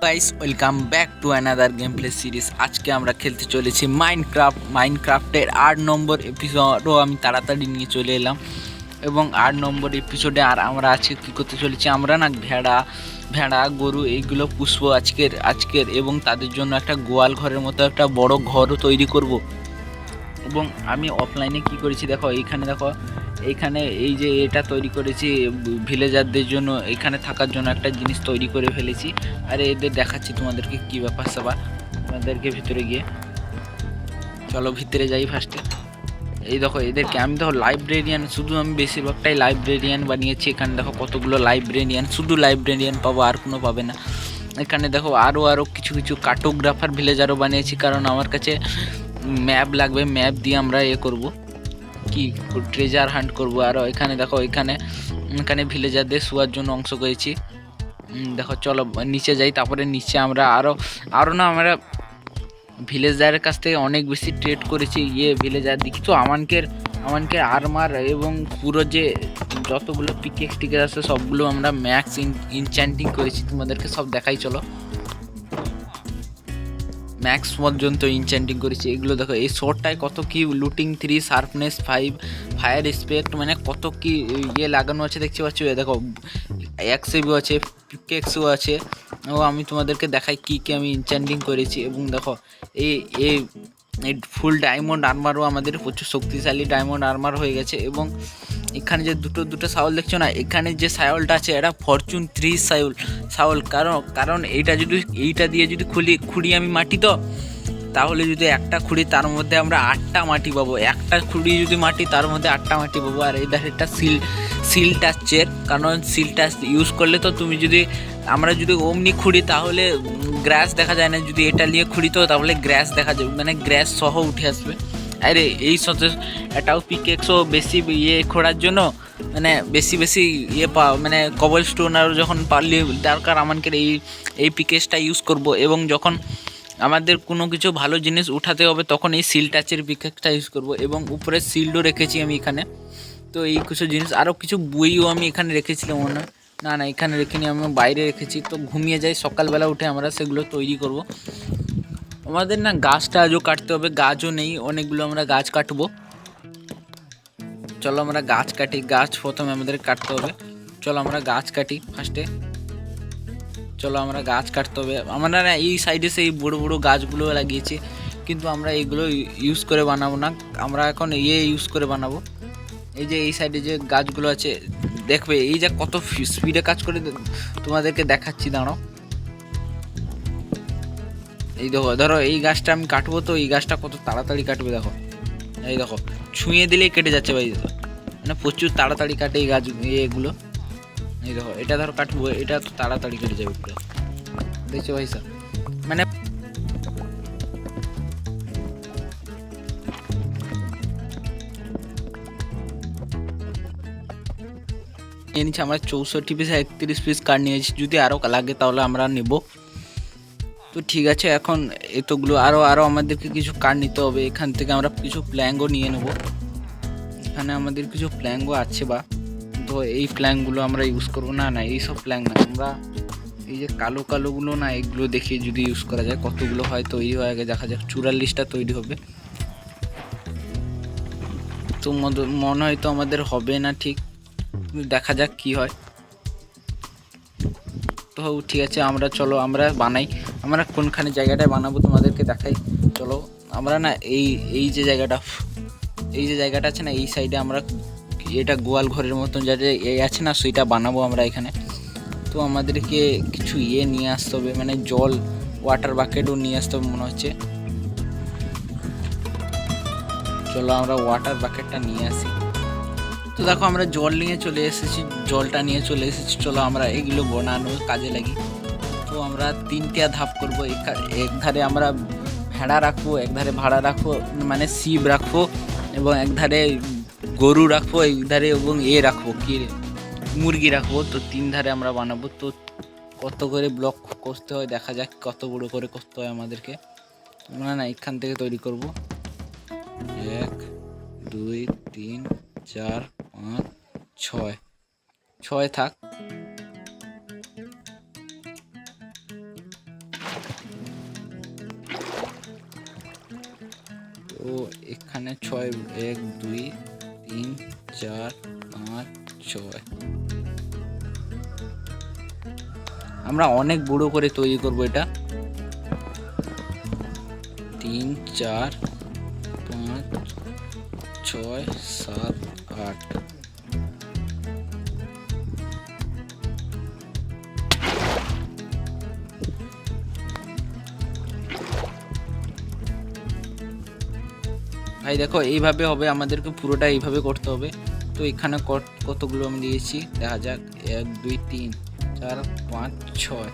Guys, welcome back to another game play series. আজকে আমরা খেলতে চলেছি মাইনক্রাফটের 8 নম্বর এপিসোডও আমি তাড়াতাড়ি নিয়ে চলে এলাম। এবং 8 নম্বর এপিসোডে আর আমরা আজকে কী করতে চলেছি, আমরা না ভেড়া গরু এইগুলো পুষবো আজকের এবং তাদের জন্য একটা গোয়াল ঘরের মতো একটা বড় ঘরও তৈরি করব। এবং আমি অফলাইনে কি করেছি দেখো, এইখানে এই যে এটা তৈরি করেছি ভিলেজারদের জন্য, এখানে থাকার জন্য একটা জিনিস তৈরি করে ফেলেছি। আরে এদের দেখাচ্ছি তোমাদেরকে কি ব্যাপার স্যাপার। তোমাদেরকে ভিতরে গিয়ে চলো ভিতরে যাই ফার্স্টে। এই দেখো এদেরকে আমি দেখো লাইব্রেরিয়ান, শুধু আমি বেশিরভাগটাই লাইব্রেরিয়ান বানিয়েছি। এখানে দেখো কতগুলো লাইব্রেরিয়ান, শুধু লাইব্রেরিয়ান পাবো, আর কোনো পাবে না। এখানে দেখো আরও কিছু কার্টোগ্রাফার ভিলেজারও বানিয়েছি, কারণ আমার কাছে ম্যাপ লাগবে। ম্যাপ দিয়ে আমরা করব কি ট্রেজার হান্ট করব। আর এখানে দেখো এখানে ভিলেজারদের শোয়ার জন্য অংশ করেছি। দেখো চলো নিচে যাই, তারপরে নিচে আমরা আরও না আমরা ভিলেজারের কাছ থেকে অনেক বেশি ট্রেড করেছি। ভিলেজার দেখি তো আমানকের আর্মার এবং পুরো যে যতগুলো পিকেক্স টিকে আছে সবগুলো আমরা ম্যাক্স ইনচ্যান্টিং করেছি। তোমাদেরকে সব দেখাই চলো। ম্যাক্স পর্যন্ত ইনচ্যান্টিং করেছি। এগুলো দেখো, এই শর্টটায় কত কি লুটিং 3, শার্পনেস 5, ফায়ার রেসপেক্ট, মানে কত কি লাগানো আছে দেখতে পাচ্ছ। দেখো এক্সেবও আছে, পিকেক্সও আছে। ও আমি তোমাদেরকে দেখাই কি আমি ইনচ্যান্টিং করেছি। এবং দেখো এই এই ফুল ডায়মন্ড আর্মারও আমাদের প্রচুর শক্তিশালী ডায়মন্ড আর্মার হয়ে গেছে। এবং এখানে যে দুটো শাওল দেখছো না, এখানে যে শাওলটা আছে এটা ফরচুন 3 শাওল। কারণ এইটা দিয়ে যদি খুঁড়ি আমি মাটি, তো তাহলে যদি একটা খুঁড়ি তার মধ্যে আমরা 8টা মাটি পাবো। একটা খুঁড়ি যদি মাটি তার মধ্যে 8টা মাটি পাবো। আর এদের একটা সিল টাচের, কারণ সিল টাচ ইউজ করলে তো আমরা যদি অমনি খুঁড়ি তাহলে গ্রাস দেখা যায় না, যদি এটা নিয়ে খুঁড়ি তো তাহলে গ্রাস দেখা যাবে, মানে গ্রাস সহ উঠে আসবে। আরে এই সাথে এটাও পিকেক্সও বেশি খোঁড়ার জন্য, মানে বেশি মানে কবল স্টোন আর যখন পারলে দরকার আমাদের এই পিকেক্সটা ইউজ করব। এবং যখন আমাদের কোনো কিছু ভালো জিনিস উঠাতে হবে তখন এই সিল টাচের পিকেক্সটা ইউজ করব। এবং উপরে সিল্ডও রেখেছি আমি এখানে। তো এই কিছু জিনিস আরও কিছু বইও আমি এখানে রেখেছিলাম না এখানে রেখিনি, আমি বাইরে রেখেছি। তো ঘুমিয়ে যাই, সকালবেলা উঠে আমরা সেগুলো তৈরি করব। আমাদের না গাছটা আজও কাটতে হবে, গাছও নেই, অনেকগুলো আমরা গাছ কাটবো। চলো আমরা গাছ কাটি, গাছ প্রথমে আমাদের কাটতে হবে। চলো আমরা গাছ কাটি ফার্স্টে। চলো আমরা গাছ কাটতে হবে। আমরা না এই সাইডে সেই বড় বড় গাছগুলো লাগিয়েছি, কিন্তু আমরা এইগুলো ইউজ করে বানাবো না, আমরা এখন ইউজ করে বানাবো। এই যে এই সাইডে যে গাছগুলো আছে দেখবে, এই যে কত স্পিডে কাজ করে তোমাদেরকে দেখাচ্ছি, দাঁড়াও। এই ধরো এই গাছটা আমি কাটবো, তো এই গাছটা কত তাড়াতাড়ি কাটবে দেখো। এই দেখো ছুঁয়ে দিলেই কেটে যাচ্ছে ভাই, মানে প্রচুর তাড়াতাড়ি কাটে এই গাছ এগুলো। এই দেখো এটা ধরো কাটবো, এটা তো তাড়াতাড়ি কেটে যাবে পুরো, দেখছো ভাই স্যার। মানে নিয়ে নিচ্ছি আমরা 64 পিস 31 পিস কার্ড নিয়েছি, যদি আরও লাগে তাহলে আমরা নেব। তো ঠিক আছে, এখন এতগুলো আরও আমাদেরকে কিছু কার্ড নিতে হবে। এখান থেকে আমরা কিছু প্ল্যাঙ্কও নিয়ে নেব। এখানে আমাদের কিছু প্ল্যাঙ্কও আছে, তো এই প্ল্যাঙ্কগুলো আমরা ইউজ করবো না এইসব প্ল্যাঙ্ক না, আমরা এই যে কালোগুলো না, এগুলো দেখে যদি ইউজ করা যায় কতগুলো হয় তৈরি হয়ে আগে দেখা যাক। 44টা তৈরি হবে, তো মনে হয় তো আমাদের হবে না ঠিক, দেখা যাক কি হয়। তো ঠিক আছে, চলো আমরা বানাই। আমরা কোনখানে জায়গাটায় বানাবো তোমাদেরকে দেখাই। চলো আমরা না এই যে জায়গাটা আছে না, এই সাইডে আমরা এটা গোয়াল ঘরের মতন যাতে আছে না, সেইটা বানাবো আমরা এখানে। তো আমাদেরকে কিছু নিয়ে আসতে হবে, মানে জল ওয়াটার বাকেটও নিয়ে আসতে হবে মনে হচ্ছে। চলো আমরা ওয়াটার বাকেটটা নিয়ে আসি। তো দেখো আমরা জলটা নিয়ে চলে এসেছি। চলো আমরা এগুলো বানানোর কাজে লাগি। তো আমরা 3টা ধাপ করব। এক ধারে আমরা ভেড়া রাখবো, এক ধারে ভাড়া রাখবো, মানে শিব রাখবো, এবং এক ধারে গরু রাখবো, এক ধারে এবং রাখবো কি মুরগি রাখবো। তো 3 ধারে আমরা বানাবো। তো কত করে ব্লক করতে হয় দেখা যাক, কত বড় করে করতে হয় আমাদেরকে। না এখান থেকে তৈরি করব। 1 2 3 4 5 6 থাক। তো এখানে 6 1 2 3 4 5 6 আমরা অনেক বড় করে তৈরি করব এটা। 3 4 5 6 7 8 ভাই দেখো এইভাবে হবে, আমাদেরকে পুরোটা এইভাবে করতে হবে। তো এখানে কতগুলো আমি দিয়েছি দেখা যাক, 1 2 3 4 5 6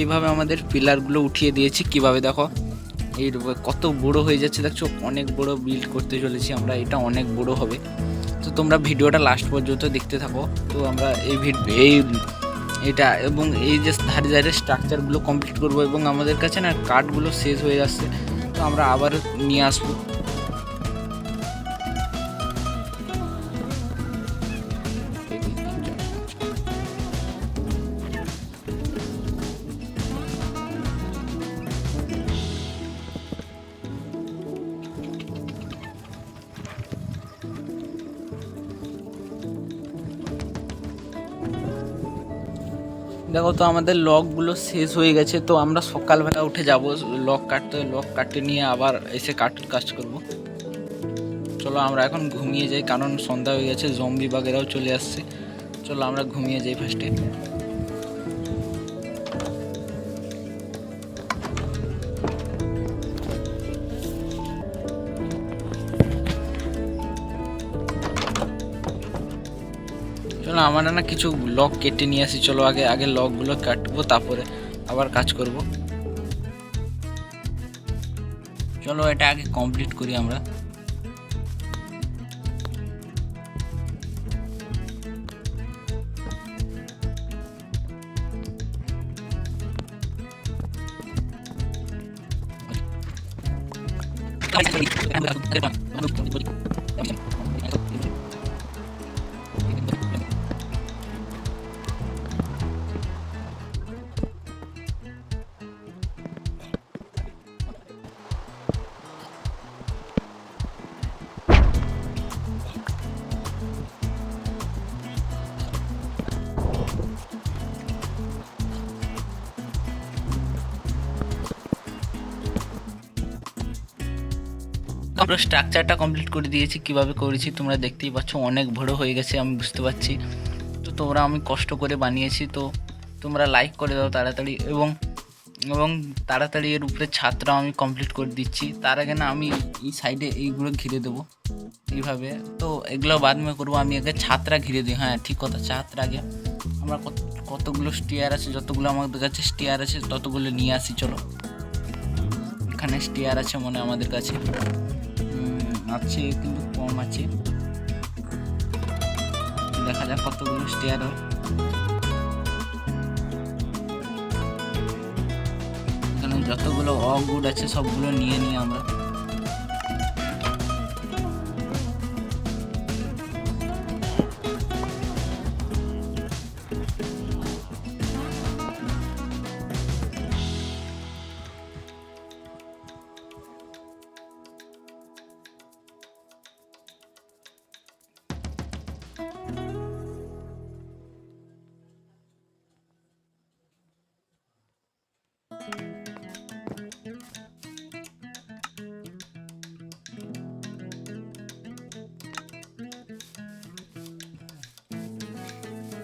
এইভাবে আমাদের পিলারগুলো উঠিয়ে দিয়েছি। কিভাবে দেখো এই কত বড় হয়ে যাচ্ছে, দেখছো অনেক বড় বিল্ড করতে চলেছি আমরা, এটা অনেক বড় হবে। তো তোমরা ভিডিওটা লাস্ট পর্যন্ত দেখতে থাকো। তো আমরা এটা এবং এই যে ধারে ধারে স্ট্রাকচারগুলো কমপ্লিট করব, এবং আমাদের কাছে না কাঠগুলো শেষ হয়ে যাচ্ছে, তো আমরা আবার নিয়ে আসবো। দেখো তো আমাদের লকগুলো শেষ হয়ে গেছে, তো আমরা সকালবেলা উঠে যাব লক কাটতে নিয়ে আবার এসে কাজ করব। চলো আমরা এখন ঘুমিয়ে যাই, কারণ সন্ধ্যা হয়ে গেছে, জম্বি বাগেরাও চলে আসছে। চলো আমরা ঘুমিয়ে যাই ফার্স্টে। চলো আমরা না কিছু লক কেটে নিয়ে আসি। চলো আগে লকগুলো কাটবো, তারপরে আবার কাজ করব। চলো এটা আগে কমপ্লিট করি আমরা। আমরা স্ট্রাকচারটা কমপ্লিট করে দিয়েছি। কিভাবে করেছি তোমরা দেখতেই পাচ্ছ, অনেক বড় হয়ে গেছে আমি বুঝতে পারছি। তো তোমরা আমি কষ্ট করে বানিয়েছি, তো তোমরা লাইক করে দাও তাড়াতাড়ি, এবং তাড়াতাড়ি এর উপরে ছাদটাও আমি কমপ্লিট করে দিচ্ছি। তার আগে না আমি এই সাইডে এইগুলো ঘিরে দেবো এইভাবে। তো এগুলো বাদ মে করবো, আমি আগে ছাদটা ঘিরে দিই। হ্যাঁ ঠিক কথা, ছাদটা আগে আমরা কতগুলো স্টিয়ার আছে, যতগুলো আমাদের কাছে স্টিয়ার আছে ততগুলো নিয়ে আসি। চলো এখানে স্টিয়ার আছে মনে আমাদের কাছে আছে, কিন্তু কম আছে। দেখা যাক কতগুলো স্টিয়ার হয়। এখানে যতগুলো অগুড আছে সবগুলো নিয়ে নিই আমরা।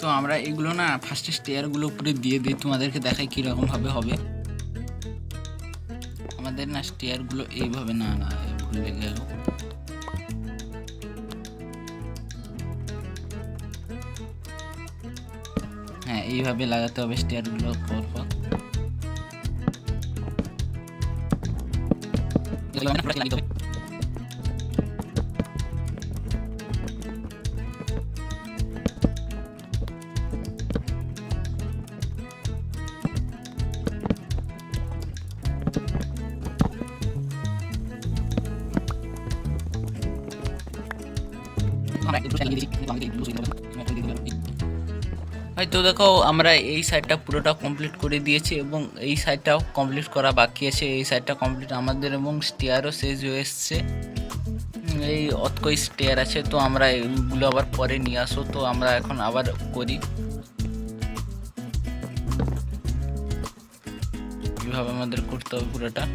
তো আমরা এগুলো না ফার্স্টে স্টেয়ারগুলো উপরে দিয়ে দিই, তোমাদেরকে দেখাই কীরকমভাবে হবে। আমাদের না স্টেয়ারগুলো এইভাবে না না ভুলে গেল, হ্যাঁ এইভাবে লাগাতে হবে স্টেয়ারগুলো পরপর। হয়তো দেখো আমরা এই সাইডটা পুরোটা কমপ্লিট করে দিয়েছি এবং এই সাইডটাও কমপ্লিট করা বাকি আছে। এই সাইডটা কমপ্লিট আমাদের এবং স্টেয়ারও শেষ হয়ে এসছে। এই অতকই স্টেয়ার আছে, তো আমরা এগুলো আবার পরে নিয়ে আসো। তো আমরা এখন আবার করি, এইভাবে আমাদের করতে হবে পুরোটা।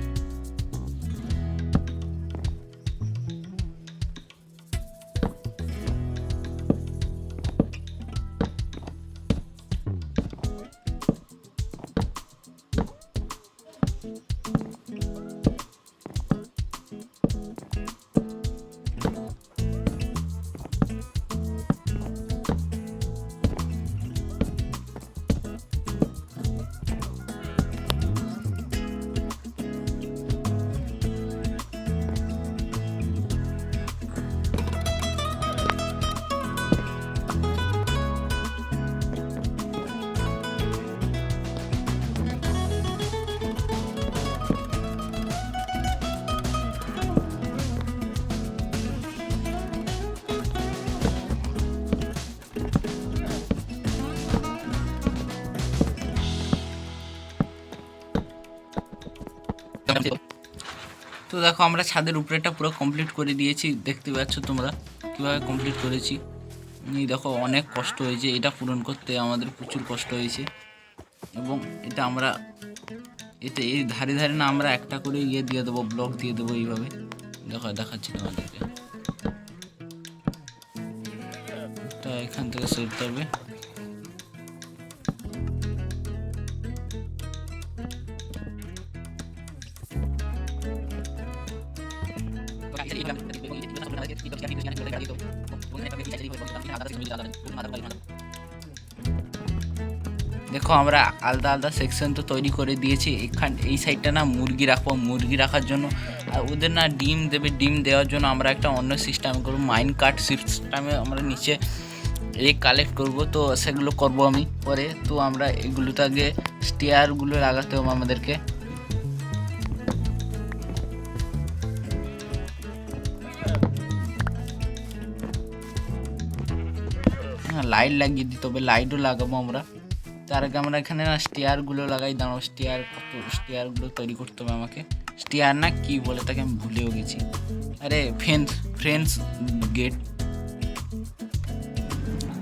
তো দেখো আমরা ছাদের উপরেটা পুরো কমপ্লিট করে দিয়েছি, দেখতে পাচ্ছ তোমরা কীভাবে কমপ্লিট করেছি। এই দেখো অনেক কষ্ট হয়েছে, এটা পূরণ করতে আমাদের প্রচুর কষ্ট হয়েছে। এবং এটা আমরা এতে এই ধারে ধারে না আমরা একটা করে ইয়ে দিয়ে দেবো, ব্লক দিয়ে দেবো এইভাবে। দেখো দেখাচ্ছি তোমাদেরকে, এটা এখান থেকে সরতে হবে। দেখো আমরা আলাদা আলাদা সেকশন তো তৈরি করে দিয়েছি। এই সাইডটা না মুরগি রাখবো, মুরগি রাখার জন্য আর ওদের না ডিম দেবে, ডিম দেওয়ার জন্য আমরা একটা অন্য সিস্টেম করবো, মাইন কাট সিস্টেমে আমরা নিচে কালেক্ট করব। তো সেগুলো করব আমি পরে। তো আমরা এগুলোতে আগে স্টেয়ারগুলো লাগাতে হবে আমাদেরকে। লাইট লাগিয়ে দিতে হবে, লাইটও লাগাবো আমরা। তার আগে আমরা এখানে না স্টেয়ারগুলো লাগাই, দাঁড়াও স্টেয়ারগুলো তৈরি করতে হবে আমাকে। স্টেয়ার না কি বলে তাকে আমি ভুলেও গেছি, আরে ফ্রেন্ডস গেট।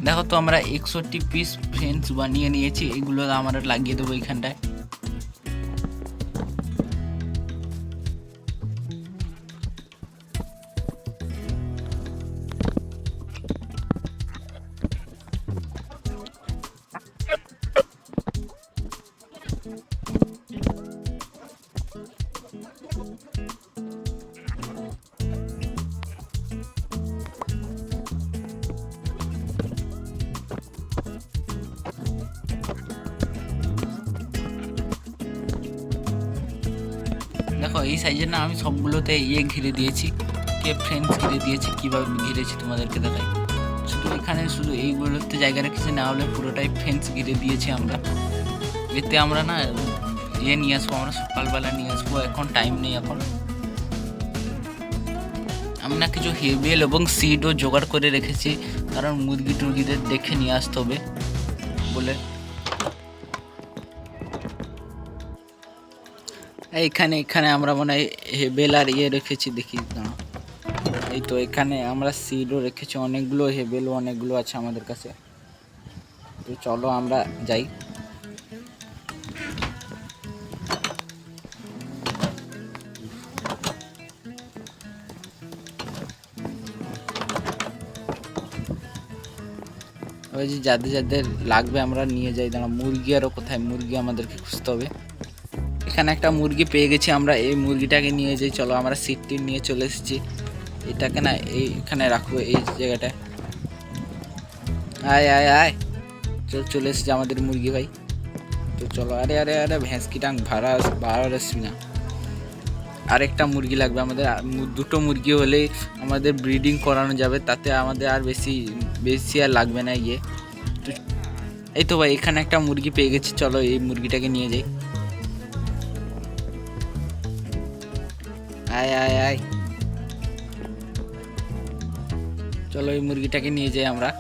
দেখো তো আমরা 61 পিস ফ্রেন্ডস বানিয়ে নিয়েছি, এগুলো আমরা লাগিয়ে দেবো এইখানটায়। দেখো এই সাইজের না আমি সবগুলোতে ঘিরে দিয়েছি, কে ফ্রেন্ডস ঘিরে দিয়েছি, কীভাবে ঘিরেছি তোমাদেরকে দেখাই। শুধু এখানে শুধু এইগুলোতে জায়গা রেখেছি, না হলে পুরোটাই ফেন্স ঘিরে দিয়েছি আমরা। এতে আমরা না নিয়ে আসবো, আমরা সকালবেলা নিয়ে আসবো, এখন টাইম নেই। এখন আমি না কিছু হেবেল এবং সিডও জোগাড় করে রেখেছি, কারণ মুরগি টুরগিদের দেখে নিয়ে আসতে হবে বলে। এখানে আমরা মনে হয় হেবেল আর রেখেছি, দেখি না। এই তো এখানে আমরা সিডও রেখেছি অনেকগুলো, হেবেলও অনেকগুলো আছে আমাদের কাছে। তো চলো আমরা যাই। ওই যে যাদের যাদের লাগবে আমরা নিয়ে যাই। দাঁড়া, মুরগি আরও কোথায়? মুরগি আমাদেরকে খুঁজতে হবে। এখানে একটা মুরগি পেয়ে গেছি আমরা, এই মুরগিটাকে নিয়ে যাই। চলো, আমরা সিটটি নিয়ে চলে এসেছি। এটাকে না এইখানে রাখবো, এই জায়গাটায়। আয় আয় আয়, চলে এসেছি আমাদের মুরগি ভাই। তো চলো, আরে আরে আরে ভ্যাঁসকি টাং ভাড়া আসবি না। আরেকটা মুরগি লাগবে আমাদের, দুটো মুরগি হলেই আমাদের ব্রিডিং করানো যাবে, তাতে আমাদের আর বেশি আর লাগবে না ইয়ে। তো এই তো ভাই, এখানে একটা মুরগি পেয়ে গেছি। চলো এই মুরগিটাকে নিয়ে যাই। আয় আয় আয়, চলো এই মুরগিটাকে নিয়ে যাই আমরা।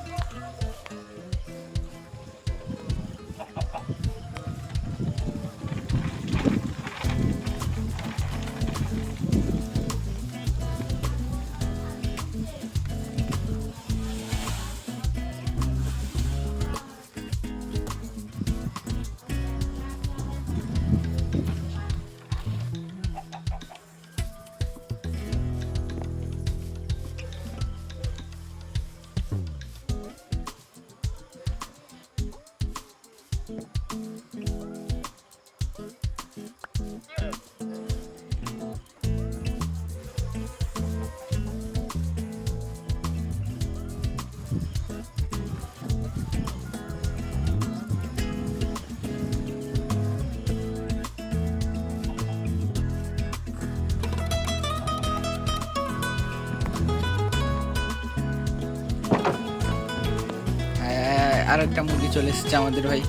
আর একটা মুরগি চলে এসেছে আমাদের ভাই।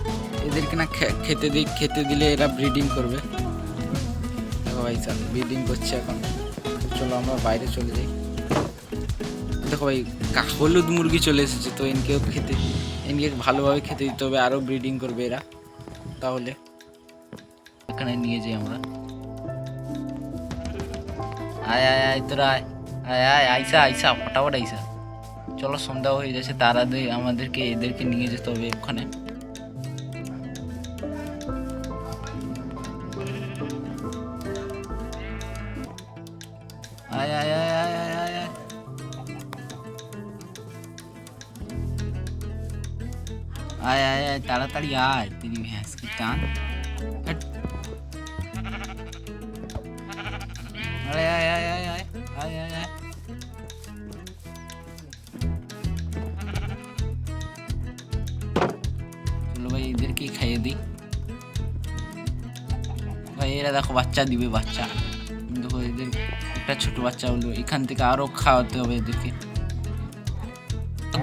এদেরকে না খেতে দিলে এরা ব্রিডিং করবে। দেখো ভাই, স্যার ব্রিডিং করছে এখন। চলো আমরা বাইরে চলে যাই। দেখো ভাই, হলুদ মুরগি চলে এসেছে। তো এনকে ভালোভাবে খেতে দিতে হবে, আরও ব্রিডিং করবে এরা। তাহলে এখানে নিয়ে যাই আমরা। আয় আয় আয়, তোরা আয় আয় আয়, আইসা ফটাফট আইসা। চলো, সন্ধ্যা হয়ে যাচ্ছে, তাড়াতাড়ি আমাদেরকে এদেরকে নিয়ে যেতে হবে ওখানে। আয় আয় আয় আয় আয় আয় আয়, আয় আয় আয়, তাড়াতাড়ি আয়, তেরি ভ্যাঁস কি টান। আয় আয় আয় আয় আয় আয় আয় আয়, চলো ভাই এদেরকেই খাইয়ে দিই। ভাই এরা দেখো বাচ্চা দিবে, বাচ্চা দেখো। এদের একটা ছোট বাচ্চা হলো, এখান থেকে আরো খাওয়াতে হবে এদেরকে।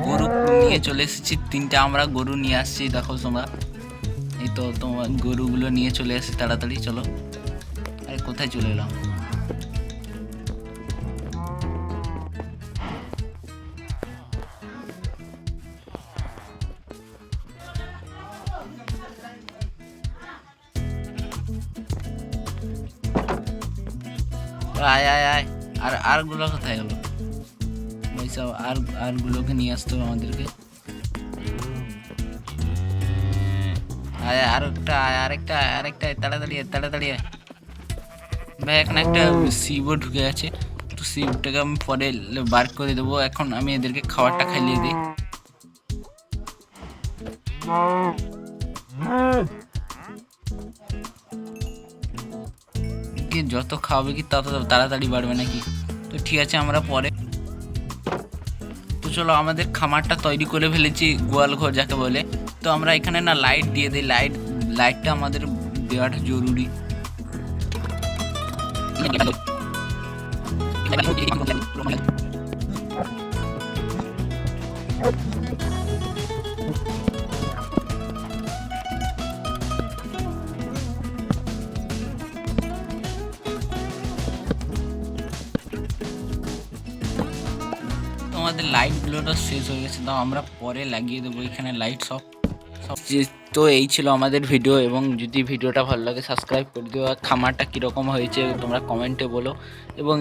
গরু নিয়ে চলে এসেছি, 3টা আমরা গরু নিয়ে আসছি। দেখো তোমরা, এই তো তোমার গরুগুলো নিয়ে চলে আসছি তাড়াতাড়ি। চলো, আরে কোথায় চলে এলাম? আয় আয় আয়, আর গুলো কোথায় গেল? সব আর গুলোকে নিয়ে আসতে হবে আমাদেরকে। আরেকটা তাড়াতাড়ি তাড়াতাড়ি। ভাই এখানে একটা শিবও ঢুকে আছে, তো শিবটাকে আমি পরে বার করে দেবো। এখন আমি এদেরকে খাবারটা খাইয়ে দিই। যত খাওয়াবে কি তত তাড়াতাড়ি বাড়বে নাকি? তো ঠিক আছে, আমরা পরে। তো চলো, আমাদের খামারটা তৈরি করে ফেলেছি, গোয়াল ঘর যাকে বলে। তো আমরা এখানে না লাইট দিয়ে দিই। লাইটটা আমাদের দেওয়াটা জরুরি। আমাদের লাইটগুলোটা শেষ হয়ে গেছে, তো আমরা পরে লাগিয়ে দেবো এখানে লাইট সব। তো এই ছিল আমাদের ভিডিও, এবং যদি ভিডিওটা ভালো লাগে সাবস্ক্রাইব করে দিও। খামারটা কীরকম হয়েছে তোমরা কমেন্টে বলো। এবং